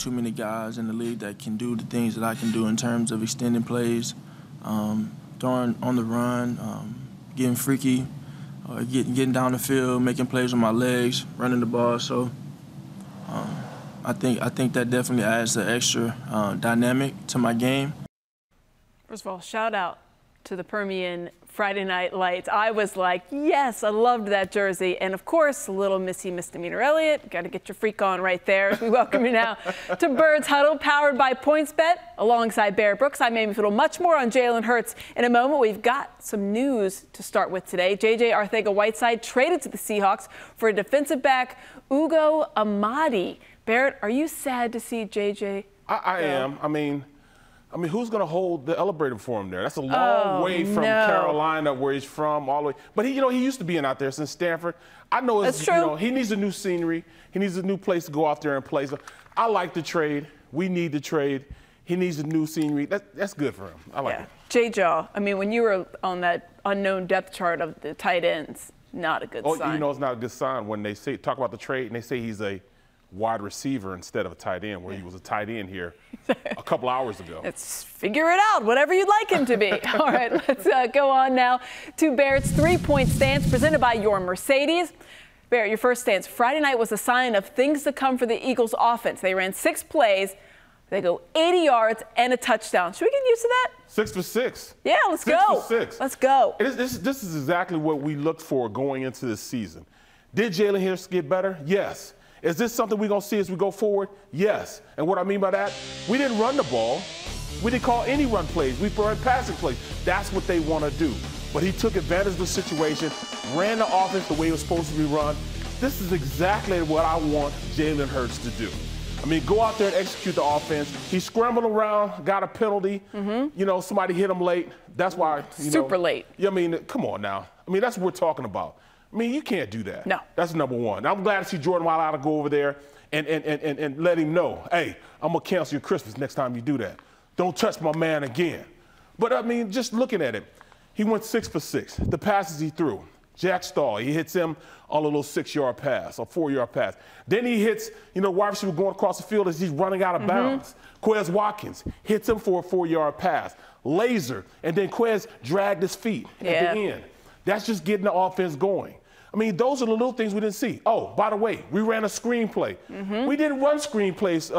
too many guys in the league that can do the things that I can do in terms of extending plays, throwing on the run, getting freaky, getting down the field, making plays with my legs, running the ball. So I think that definitely adds an extra dynamic to my game. First of all, shout out to the Permian Friday Night Lights. I was like, yes, I loved that jersey. And of course, little Missy Misdemeanor Elliott, got to get your freak on right there as we welcome you now to Birds Huddle, powered by PointsBet, alongside Barrett Brooks. I'm Amy Fadool. Much more on Jalen Hurts in a moment. We've got some news to start with today. JJ Arcega-Whiteside traded to the Seahawks for a defensive back, Ugo Amadi. Barrett, are you sad to see JJ? I am. I mean, who's going to hold the elevator for him there? That's a long way from Carolina, where he's from, all the way. But he used to being out there since Stanford. I know it's true. He needs a new scenery. He needs a new place to go out there and play. So I like the trade. We need the trade. He needs a new scenery. That's good for him. I like it. JJAW. I mean, when you were on that unknown depth chart of the tight ends, not a good sign. It's not a good sign when they talk about the trade and they say he's a wide receiver instead of a tight end, where he was a tight end here a couple hours ago. Let's figure it out, whatever you'd like him to be. All right, let's go on now to Barrett's three-point stance presented by your Mercedes. Barrett, your first stance. Friday night was a sign of things to come for the Eagles offense. They ran 6 plays. They go 80 yards and a touchdown. Should we get used to that? 6 for 6. Yeah, let's go. 6 for 6. Let's go. This is exactly what we looked for going into this season. Did Jalen Hurts get better? Yes. Is this something we're going to see as we go forward? Yes. And what I mean by that, we didn't run the ball. We didn't call any run plays. We ran passing plays. That's what they want to do. But he took advantage of the situation, ran the offense the way it was supposed to be run. This is exactly what I want Jalen Hurts to do. I mean, go out there and execute the offense. He scrambled around, got a penalty. Somebody hit him late. That's why, super late. I mean, come on now. I mean, that's what we're talking about. I mean, you can't do that. No. That's number one. I'm glad to see Jordan Wilder go over there and let him know, hey, I'm going to cancel your Christmas next time you do that. Don't touch my man again. But, I mean, just looking at it, he went 6 for 6. The passes he threw, Jack Stahl, he hits him on a little 6-yard pass, a 4-yard pass. Then he hits, wide receiver going across the field as he's running out of bounds. Quez Watkins hits him for a 4-yard pass. Laser, and then Quez dragged his feet at the end. That's just getting the offense going. I mean, those are the little things we didn't see. Oh, by the way, we ran a screenplay. We didn't run screenplays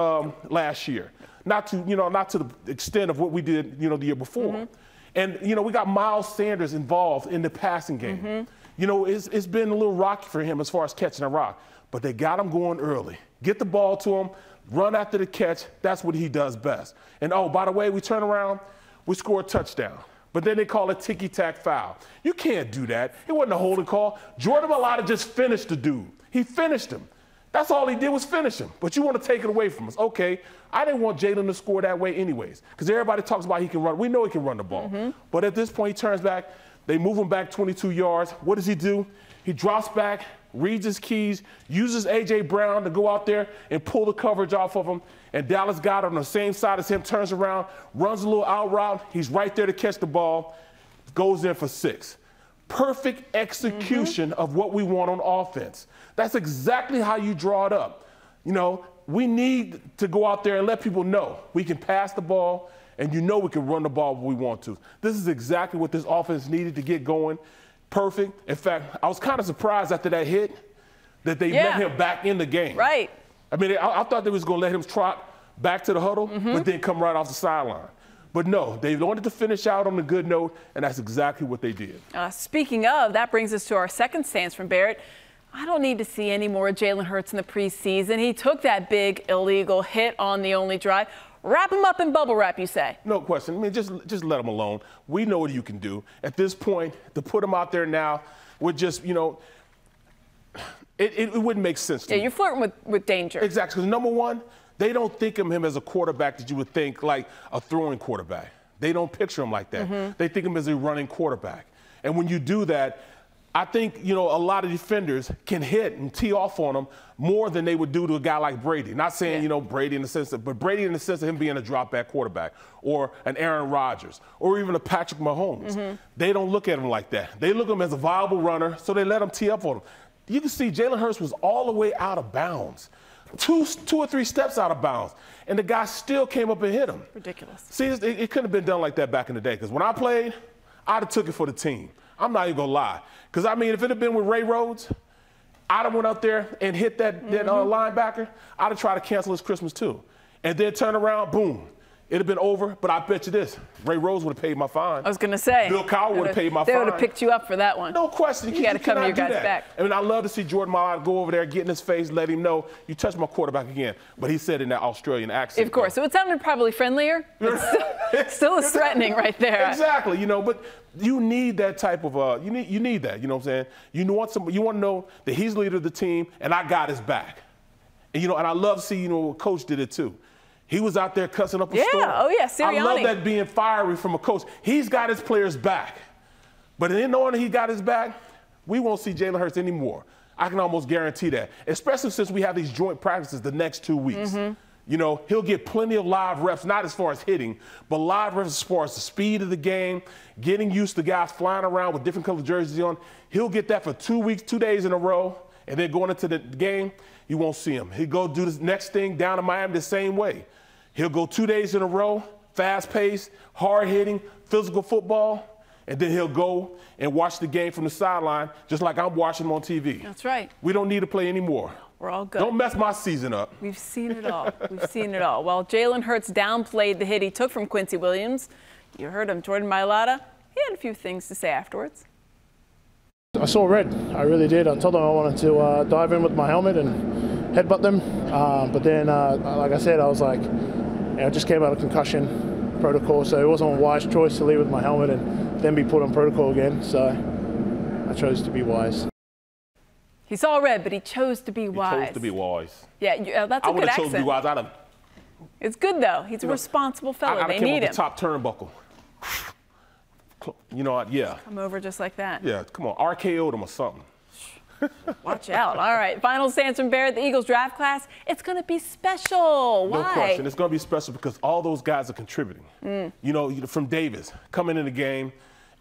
last year, not to the extent of what we did, the year before. And we got Miles Sanders involved in the passing game. It's been a little rocky for him as far as catching a rock, but they got him going early. Get the ball to him, run after the catch. That's what he does best. And oh, by the way, we turn around, we score a touchdown. But then they call it ticky-tack foul. You can't do that. It wasn't a holding call. Jordan Mailata just finished the dude. He finished him. That's all he did was finish him. But you want to take it away from us. Okay, I didn't want Jalen to score that way anyways, because everybody talks about he can run. We know he can run the ball. But at this point, he turns back. They move him back 22 yards. What does he do? He drops back, reads his keys, uses A.J. Brown to go out there and pull the coverage off of him. And Dallas Goedert on the same side as him turns around, runs a little out route. He's right there to catch the ball, goes in for 6. Perfect execution of what we want on offense. That's exactly how you draw it up. We need to go out there and let people know we can pass the ball, and we can run the ball when we want to. This is exactly what this offense needed to get going. Perfect. In fact, I was kind of surprised after that hit that they let him back in the game. Right. I mean, I thought they was going to let him trot back to the huddle, but then come right off the sideline. But no, they wanted to finish out on a good note, and that's exactly what they did. Speaking of, that brings us to our second stance from Barrett. I don't need to see any more Jalen Hurts in the preseason. He took that big illegal hit on the only drive. Wrap him up in bubble wrap, you say? No question. I mean, just let him alone. We know what you can do. At this point, to put him out there now would just, it wouldn't make sense to me. Yeah, you're flirting with danger. Exactly. Because number one, they don't think of him as a quarterback that you would think like a throwing quarterback. They don't picture him like that. They think of him as a running quarterback. And when you do that, I think, a lot of defenders can hit and tee off on him more than they would do to a guy like Brady. Not saying, Brady in the sense of, but Brady in the sense of him being a drop-back quarterback or an Aaron Rodgers or even a Patrick Mahomes. They don't look at him like that. They look at him as a viable runner, so they let him tee up on him. You can see Jalen Hurts was all the way out of bounds. two or three steps out of bounds, and the guy still came up and hit him. Ridiculous. See, it couldn't have been done like that back in the day, because when I played, I'd have took it for the team. I'm not even going to lie. Because, I mean, if it had been with Ray Rhodes, I'd have went up there and hit that linebacker. I'd have tried to cancel his Christmas too. And then turn around, boom. It'd have been over, but I bet you this. Ray Rhodes would have paid my fine. I was going to say. Bill Cowher would have paid my fine. They would have picked you up for that one. No question. You got to come your guys back. I mean, I love to see Jordan Mailata go over there, get in his face, let him know, you touched my quarterback again. But he said in that Australian accent. Of course. So it sounded probably friendlier. Still is threatening right there. Exactly. You know, but you need that type of, you need that. You know what I'm saying? You want to know that he's the leader of the team, and I got his back. And, you know, and I love to see, you know, Coach did it too. He was out there cussing up a storm. Yeah, oh yeah, Sirianni. I love that being fiery from a coach. He's got his players back. But in knowing that he got his back, we won't see Jalen Hurts anymore. I can almost guarantee that, especially since we have these joint practices the next 2 weeks. You know, he'll get plenty of live reps, not as far as hitting, but live reps as far as the speed of the game, getting used to guys flying around with different colored jerseys on. He'll get that for 2 weeks, 2 days in a row, and then going into the game, you won't see him. He'll go do this next thing down in Miami the same way. He'll go 2 days in a row, fast-paced, hard-hitting, physical football, and then he'll go and watch the game from the sideline just like I'm watching him on TV. That's right. We don't need to play anymore. We're all good. Don't mess my season up. We've seen it all. We've seen it all. Well, Jalen Hurts downplayed the hit he took from Quincy Williams. You heard him, Jordan Mailata. He had a few things to say afterwards. I saw red. I really did. I told them I wanted to dive in with my helmet and headbutt them. But then, like I said, I was like, I just came out of concussion protocol, so it wasn't a wise choice to leave with my helmet and then be put on protocol again. So I chose to be wise. He saw red, but he chose to be wise. He chose to be wise. Yeah, that's a good accent. I would have chosen to be wise. I'd have. It's good, though. He's a responsible fellow. They need him. The top turnbuckle. You know what? Yeah. Come over just like that. Yeah, come on. RKO'd him or something. Watch out. All right. Final stance from Barrett, the Eagles draft class. It's going to be special. Why? No question. It's going to be special because all those guys are contributing. You know, from Davis coming in the game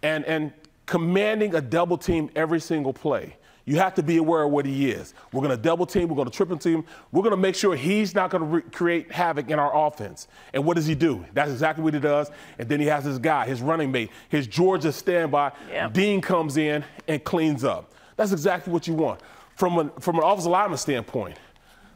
and commanding a double team every single play. You have to be aware of what he is. We're going to double team. We're going to triple team. We're going to make sure he's not going to create havoc in our offense. And what does he do? That's exactly what he does. And then he has his guy, his running mate, his Georgia standby. Yeah. Dean comes in and cleans up. That's exactly what you want. From an offensive lineman standpoint,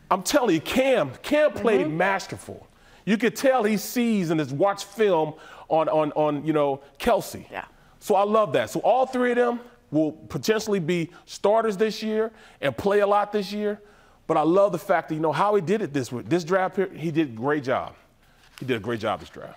I'm telling you, Cam played masterful. You could tell he sees and has watched film on you know, Kelsey. Yeah. So I love that. So all three of them will potentially be starters this year and play a lot this year. But I love the fact that, you know, how he did it this draft period, he did a great job. He did a great job this draft.